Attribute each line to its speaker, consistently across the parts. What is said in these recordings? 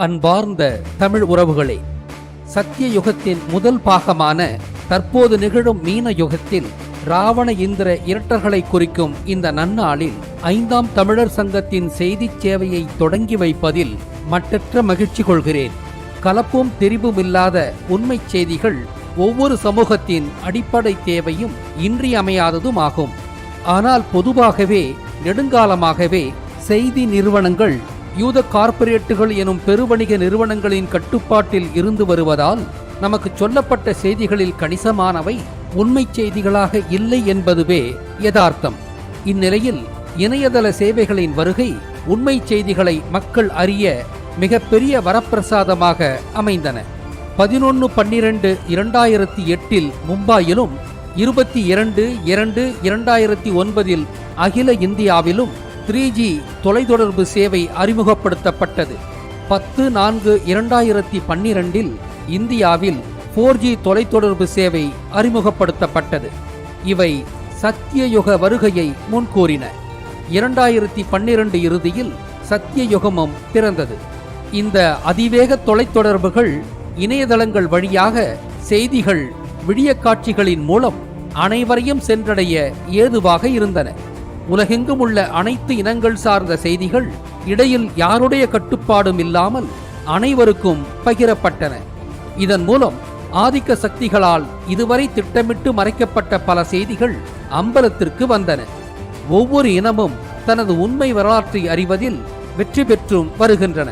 Speaker 1: அன்பார்ந்த தமிழ் உறவுகளே, சத்திய யுகத்தின் முதல் பாகமான தற்போது நிகழும் மீன யுகத்தில் ராவண இந்திர இரட்டர்களை குறிக்கும் இந்த நன்னாளில் 5ஆம் தமிழர் சங்கத்தின் செய்திச் சேவையை தொடங்கி வைப்பதில் மட்டற்ற மகிழ்ச்சி கொள்கிறேன். கலப்பும் திரிபுமில்லாத உண்மை செய்திகள் ஒவ்வொரு சமூகத்தின் அடிப்படை தேவையும் இன்றியமையாததும் ஆகும். ஆனால் பொதுவாகவே நெடுங்காலமாகவே செய்தி நிறுவனங்கள் யூத கார்ப்பரேட்டுகள் எனும் பெருவணிக நிறுவனங்களின் கட்டுப்பாட்டில் இருந்து வருவதால் நமக்கு சொல்லப்பட்ட செய்திகளில் கணிசமானவை உண்மை செய்திகளாக இல்லை என்பதுவே யதார்த்தம். இந்நிலையில் இணையதள சேவைகளின் வருகை உண்மை செய்திகளை மக்கள் அறிய மிகப்பெரிய வரப்பிரசாதமாக அமைந்தன. 11/12/2008 மும்பாயிலும் 22/2/2009 அகில இந்தியாவிலும் 3G தொலைத்தொடர்பு சேவை அறிமுகப்படுத்தப்பட்டது. 10/4/2012 இந்தியாவில் 4G தொலைத்தொடர்பு சேவை அறிமுகப்படுத்தப்பட்டது. இவை சத்தியயுக வருகையை முன்கூறின. 2012 இறுதியில் சத்தியயுகமும் பிறந்தது. இந்த அதிவேக தொலைத்தொடர்புகள் இணையதளங்கள் வழியாக செய்திகள் விடிய காட்சிகளின் மூலம் அனைவரையும் சென்றடைய ஏதுவாக இருந்தன. உலகெங்கும் உள்ள அனைத்து இனங்கள் சார்ந்த செய்திகள் இடையில் யாருடைய கட்டுப்பாடும் இல்லாமல் அனைவருக்கும் பகிரப்பட்டன. இதன் மூலம் ஆதிக்க சக்திகளால் இதுவரை திட்டமிட்டு மறைக்கப்பட்ட பல செய்திகள் அம்பலத்திற்கு வந்தன. ஒவ்வொரு இனமும் தனது உண்மை வரலாற்றை அறிவதில் வெற்றி பெற்றும் வருகின்றன.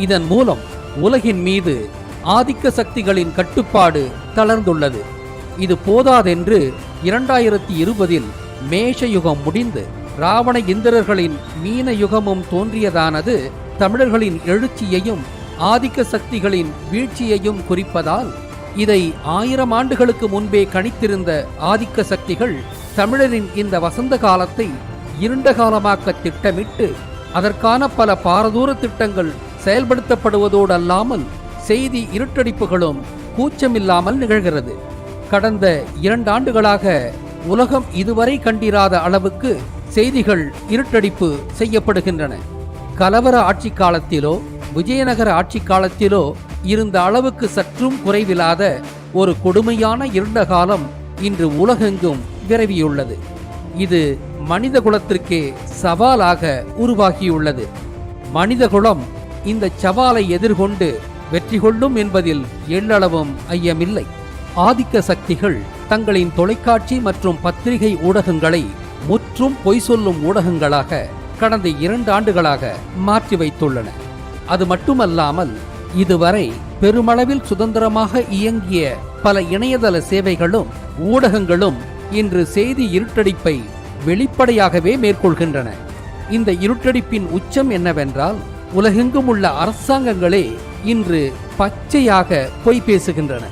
Speaker 1: இதன் மூலம் உலகின் மீது ஆதிக்க சக்திகளின் கட்டுப்பாடு தளர்ந்துள்ளது. இது போதாதென்று 2020 மேஷ யுகம் முடிந்து ராவண இந்திரர்களின் மீன யுகமும் தோன்றியதானது தமிழர்களின் எழுச்சியையும் ஆதிக்க சக்திகளின் வீழ்ச்சியையும் குறிப்பதால் இதை 1000 ஆண்டுகளுக்கு முன்பே கணித்திருந்த ஆதிக்க சக்திகள் தமிழரின் இந்த வசந்த காலத்தை இருண்ட காலமாக்க திட்டமிட்டு அதற்கான பல பாரதூர திட்டங்கள் செயல்படுத்தப்படுவதோடு அல்லாமல் செய்தி இருட்டடிப்புகளும் கூச்சமில்லாமல் நிகழ்கிறது. கடந்த 2 ஆண்டுகளாக உலகம் இதுவரை கண்டிராத அளவுக்கு செய்திகள் இருட்டடிப்பு செய்யப்படுகின்றன. கலவர ஆட்சி காலத்திலோ விஜயநகர ஆட்சி காலத்திலோ இருந்த அளவுக்கு சற்றும் குறைவில்லாத ஒரு கொடுமையான இருண்ட காலம் இன்று உலகெங்கும் விரவியுள்ளது. இது மனித குலத்திற்கே சவாலாக உருவாகியுள்ளது. மனிதகுலம் இந்த சவாலை எதிர்கொண்டு வெற்றி கொள்ளும் என்பதில் எள்ளளவும் ஐயமில்லை. ஆதிக்க சக்திகள் தங்களின் தொலைக்காட்சி மற்றும் பத்திரிகை ஊடகங்களை முற்றும் பொய் சொல்லும் ஊடகங்களாக கடந்த 2 ஆண்டுகளாக மாற்றி வைத்துள்ளன. அது மட்டுமல்லாமல் இதுவரை பெருமளவில் சுதந்திரமாக இயங்கிய பல இணையதள சேவைகளும் ஊடகங்களும் இன்று செய்தி இருட்டடிப்பை வெளிப்படையாகவே மேற்கொள்கின்றன. இந்த இருட்டடிப்பின் உச்சம் என்னவென்றால், உலகெங்கும் உள்ள அரசாங்கங்களே இன்று பச்சையாக பொய் பேசுகின்றன.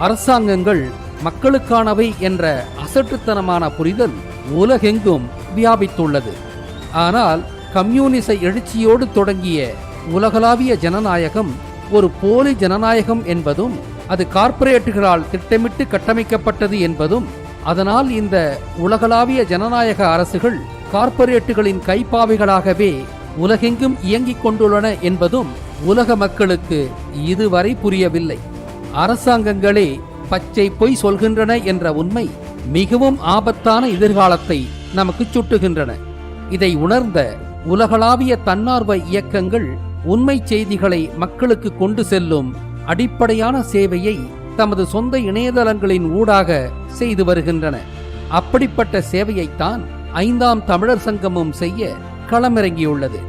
Speaker 1: அரசாங்கங்கள் மக்களுக்கானவை என்ற அசட்டுத்தனமான புரிதல் உலகெங்கும் வியாபித்துள்ளது. ஆனால் கம்யூனிச எழுச்சியோடு தொடங்கிய உலகளாவிய ஜனநாயகம் ஒரு போலி ஜனநாயகம் என்பதும் அது கார்ப்பரேட்டுகளால் திட்டமிட்டு கட்டமைக்கப்பட்டது என்பதும் அதனால் இந்த உலகளாவிய ஜனநாயக அரசுகள் கார்ப்பரேட்டுகளின் கைப்பாவைகளாகவே உலகெங்கும் இயங்கிக் கொண்டுள்ளன என்பதும் உலக மக்களுக்கு இதுவரை புரியவில்லை. அரசாங்கங்களே பச்சை பொய் சொல்கின்றன என்ற உண்மை மிகவும் ஆபத்தான எதிர்காலத்தை நமக்கு சுட்டுகின்றன. இதை உணர்ந்த உலகளாவிய தன்னார்வ இயக்கங்கள் உண்மை செய்திகளை மக்களுக்கு கொண்டு செல்லும் அடிப்படையான சேவையை தமது சொந்த இணையதளங்களின் ஊடாக செய்து வருகின்றன. அப்படிப்பட்ட சேவையைத்தான் 5ஆம் தமிழர் சங்கமும் செய்ய களமிறங்கியுள்ளது.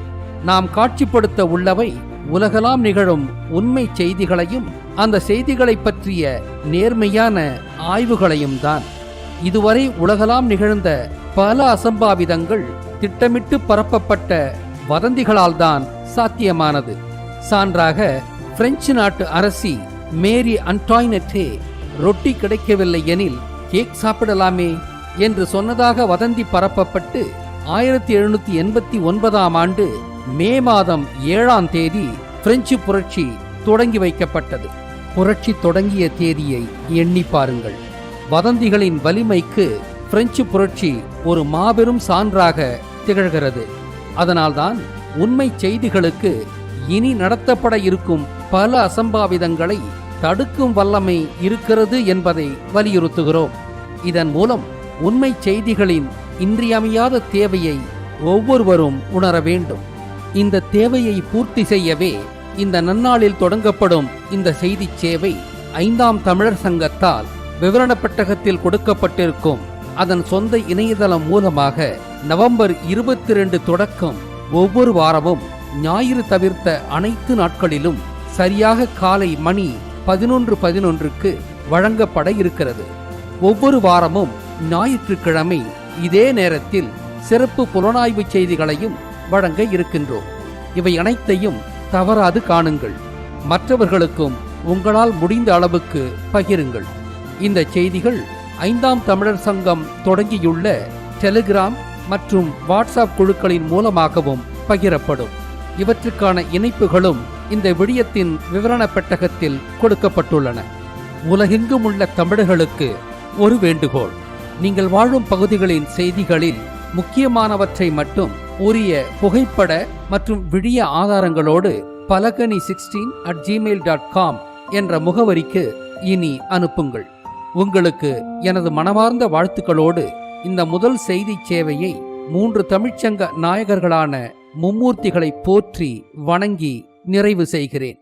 Speaker 1: நாம் காட்சிப்படுத்த உள்ளவை உலகெல்லாம் நிகழும் உண்மை செய்திகளையும் அந்த செய்திகளை பற்றிய நேர்மையான ஆய்வுகளையும் தான். இதுவரை உலகெல்லாம் நிகழ்ந்த பல அசம்பாவிதங்கள் திட்டமிட்டு பரப்பப்பட்ட வதந்திகளால் தான் சாத்தியமானது. சான்றாக பிரெஞ்சு நாட்டு அரசி மேரி அன்டாய்னெட்டே ரொட்டி கிடைக்கவில்லை எனில் கேக் சாப்பிடலாமே என்று சொன்னதாக வதந்தி பரப்பப்பட்டு 1789ஆம் ஆண்டு மே மாதம் 7ஆம் தேதி பிரெஞ்சு புரட்சி தொடங்கி வைக்கப்பட்டது. புரட்சி தொடங்கிய தேதியை எண்ணி பாருங்கள். வதந்திகளின் வலிமைக்கு பிரெஞ்சு புரட்சி ஒரு மாபெரும் சான்றாக திகழ்கிறது. அதனால்தான் உண்மை செய்திகளுக்கு இனி நடத்தப்பட இருக்கும் பல அசம்பாவிதங்களை தடுக்கும் வல்லமை இருக்கிறது என்பதை வலியுறுத்துகிறோம். இதன் மூலம் உண்மை செய்திகளின் இன்றியமையாத தேவையை ஒவ்வொருவரும் உணர வேண்டும். இந்த தேவையை பூர்த்தி செய்யவே இந்த நன்னாளில் தொடங்கப்படும் இந்த செய்தி சேவை 5ஆம் தமிழர் சங்கத்தால் விவரண பெட்டகத்தில் கொடுக்கப்பட்டிருக்கும் அதன் சொந்த இணையதளம் மூலமாக நவம்பர் 22 தொடக்கம் ஒவ்வொரு வாரமும் ஞாயிறு தவிர்த்த அனைத்து நாட்களிலும் சரியாக காலை மணி 11:11க்கு வழங்கப்பட இருக்கிறது. ஒவ்வொரு வாரமும் ஞாயிற்றுக்கிழமை இதே நேரத்தில் சிறப்பு புலனாய்வு செய்திகளையும் வழங்க இருக்கின்றோம். இவை அனைத்தையும் தவறாது காணுங்கள். மற்றவர்களுக்கும் உங்களால் முடிந்த அளவுக்கு பகிருங்கள். இந்த செய்திகள் 5ஆம் தமிழர் சங்கம் தொடங்கியுள்ள டெலிகிராம் மற்றும் வாட்ஸ்அப் குழுக்களின் மூலமாகவும் பகிரப்படும். இவற்றுக்கான இணைப்புகளும் இந்த விடயத்தின் விவரண பெட்டகத்தில் கொடுக்கப்பட்டுள்ளன. உலகெங்கும் உள்ள தமிழர்களுக்கு ஒரு வேண்டுகோள். நீங்கள் வாழும் பகுதிகளின் செய்திகளில் முக்கியமானவற்றை மட்டும் உரிய புகைப்பட மற்றும் விடிய ஆதாரங்களோடு palakani16@gmail.com என்ற முகவரிக்கு இனி அனுப்புங்கள். உங்களுக்கு எனது மனமார்ந்த வாழ்த்துக்களோடு இந்த முதல் செய்தி சேவையை 3 தமிழ்ச்சங்க நாயகர்களான மும்மூர்த்திகளை போற்றி வணங்கி நிறைவு செய்கிறேன்.